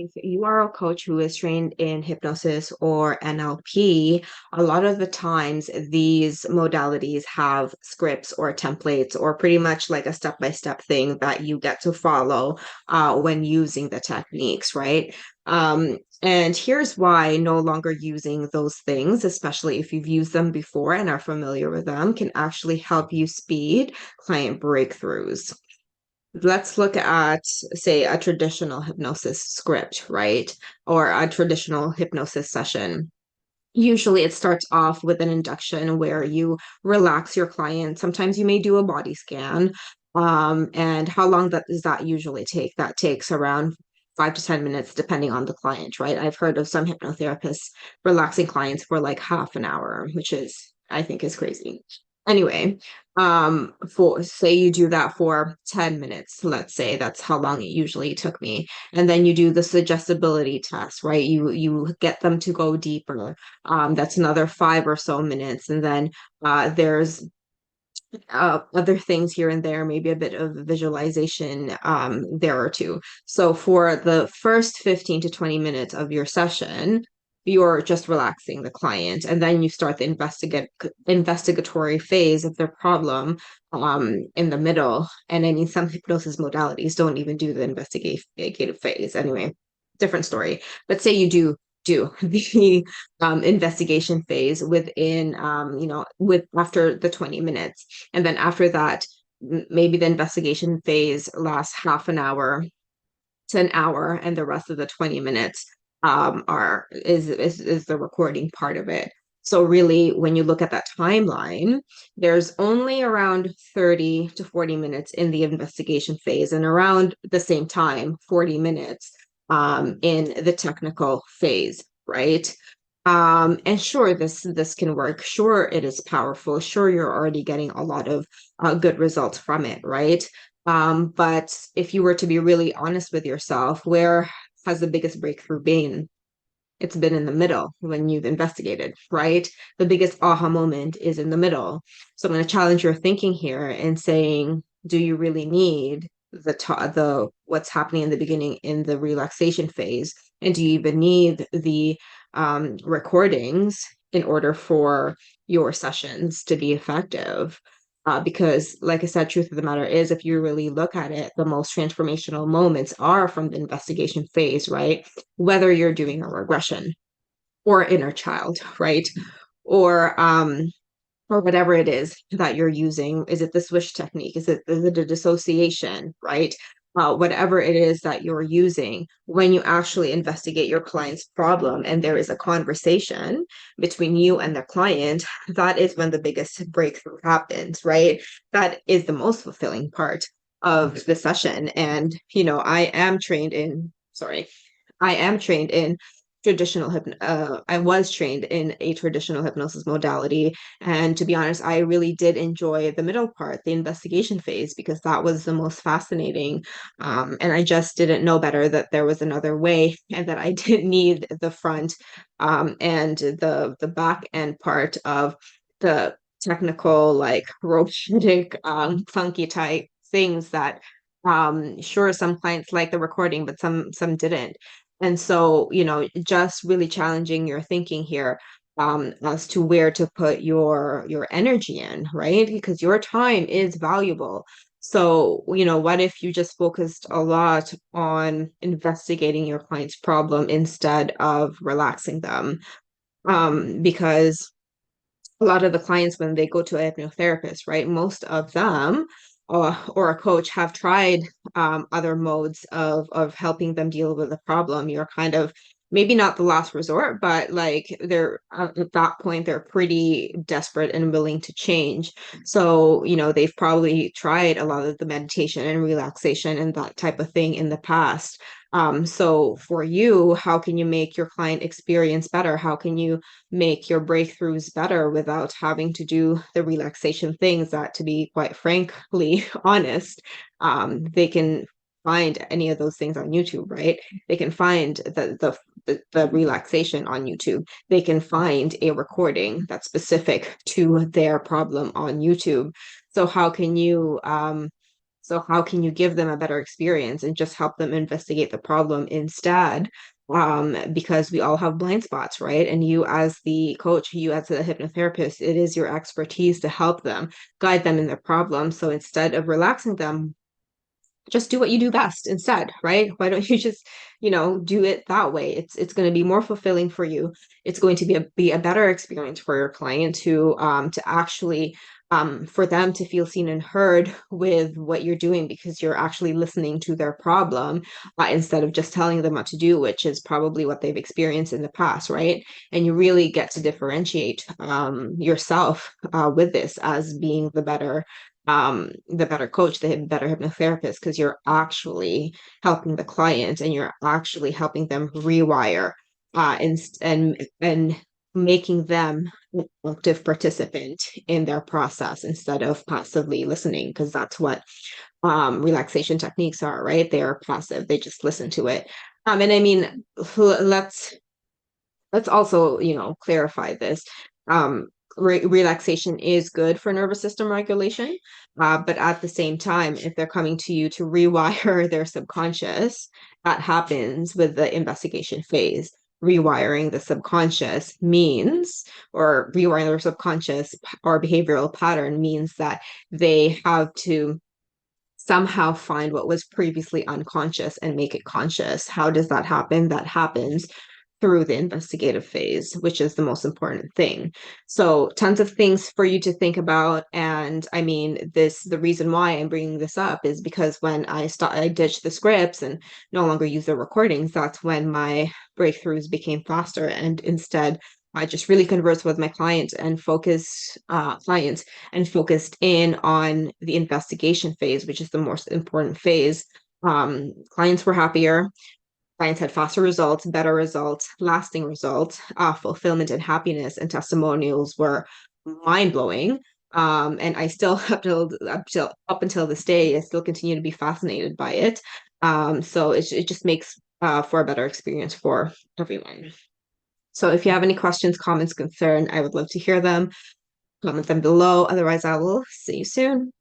If you are a coach who is trained in hypnosis or NLP, a lot of the times these modalities have scripts or templates or pretty much like a step-by-step thing that you get to follow when using the techniques, right? And here's why no longer using those things, especially if you've used them before and are familiar with them, can actually help you speed client breakthroughs. Let's look at, say, a traditional hypnosis script, right? Or a traditional hypnosis session. Usually it starts off with an induction where you relax your client. Sometimes you may do a body scan. And how long does that usually take? That takes around 5 to 10 minutes, depending on the client, right? I've heard of some hypnotherapists relaxing clients for like half an hour, which I think is crazy. Anyway, for say you do that for 10 minutes, let's say that's how long it usually took me. And then you do the suggestibility test, right? You get them to go deeper. That's another 5 or so minutes. And then there's other things here and there, maybe a bit of visualization there or two. So for the first 15 to 20 minutes of your session, you're just relaxing the client, and then you start the investigatory phase of their problem in the middle. And I mean, some hypnosis modalities don't even do the investigative phase. Anyway, different story. But say you do the investigation phase within with after the 20 minutes, and then after that maybe the investigation phase lasts half an hour to an hour, and the rest of the 20 minutes are is the recording part of it. So really, when you look at that timeline, there's only around 30 to 40 minutes in the investigation phase, and around the same time, 40 minutes in the technical phase, right? And sure, this can work. Sure, it is powerful. Sure, you're already getting a lot of good results from it, right? But if you were to be really honest with yourself, where has the biggest breakthrough been? It's been in the middle when you've investigated, right? The biggest aha moment is in the middle. So I'm going to challenge your thinking here and saying, do you really need the what's happening in the beginning in the relaxation phase? And do you even need the recordings in order for your sessions to be effective? Because, like I said, truth of the matter is, if you really look at it, the most transformational moments are from the investigation phase, right? Whether you're doing a regression or inner child, right? Or or whatever it is that you're using. Is it the swish technique? Is it a dissociation, right? Whatever it is that you're using, when you actually investigate your client's problem and there is a conversation between you and the client, that is when the biggest breakthrough happens, right? That is the most fulfilling part of the session. And, I am trained in I was trained in a traditional hypnosis modality. And to be honest, I really did enjoy the middle part, the investigation phase, because that was the most fascinating. And I just didn't know better that there was another way and that I didn't need the front and the back end part of the technical, like robotic, funky type things that sure, some clients like the recording, but some didn't. And so, just really challenging your thinking here as to where to put your energy in, right? Because your time is valuable. So, what if you just focused a lot on investigating your client's problem instead of relaxing them? Because a lot of the clients, when they go to a hypnotherapist, right, most of them or a coach have tried other modes of helping them deal with the problem. You're kind of maybe not the last resort, but like they're at that point, they're pretty desperate and willing to change. So, they've probably tried a lot of the meditation and relaxation and that type of thing in the past. So for you, how can you make your client experience better? How can you make your breakthroughs better without having to do the relaxation things that, to be quite frankly honest, they can find any of those things on YouTube, right? They can find the relaxation on YouTube. They can find a recording that's specific to their problem on YouTube. So how can you So how can you give them a better experience and just help them investigate the problem instead? Because we all have blind spots, right? And you as the coach, you as a hypnotherapist, it is your expertise to help them, guide them in their problem. So instead of relaxing them, just do what you do best instead, right? Why don't you just, do it that way? It's going to be more fulfilling for you. It's going to be a better experience for your client to actually for them to feel seen and heard with what you're doing because you're actually listening to their problem instead of just telling them what to do, which is probably what they've experienced in the past, right? And you really get to differentiate yourself with this as being the better coach, the better hypnotherapist, because you're actually helping the client and you're actually helping them rewire and making them an active participant in their process instead of passively listening, because that's what relaxation techniques are, right? They are passive, they just listen to it. And I mean, let's also, clarify this. Um, Relaxation is good for nervous system regulation, but at the same time, if they're coming to you to rewire their subconscious, that happens with the investigation phase. Rewiring the subconscious means, or rewiring their subconscious or behavioral pattern means that they have to somehow find what was previously unconscious and make it conscious. How does that happen? That happens through the investigative phase, which is the most important thing. So, tons of things for you to think about. And I mean, the reason why I'm bringing this up is because when I ditched the scripts and no longer use the recordings, that's when my breakthroughs became faster. And instead, I just really conversed with my clients and focused in on the investigation phase, which is the most important phase. Clients were happier. Clients had faster results, better results, lasting results, fulfillment and happiness, and testimonials were mind blowing. And I still up until this day, I still continue to be fascinated by it. So it just makes for a better experience for everyone. So if you have any questions, comments, concern, I would love to hear them. Comment them below. Otherwise, I will see you soon.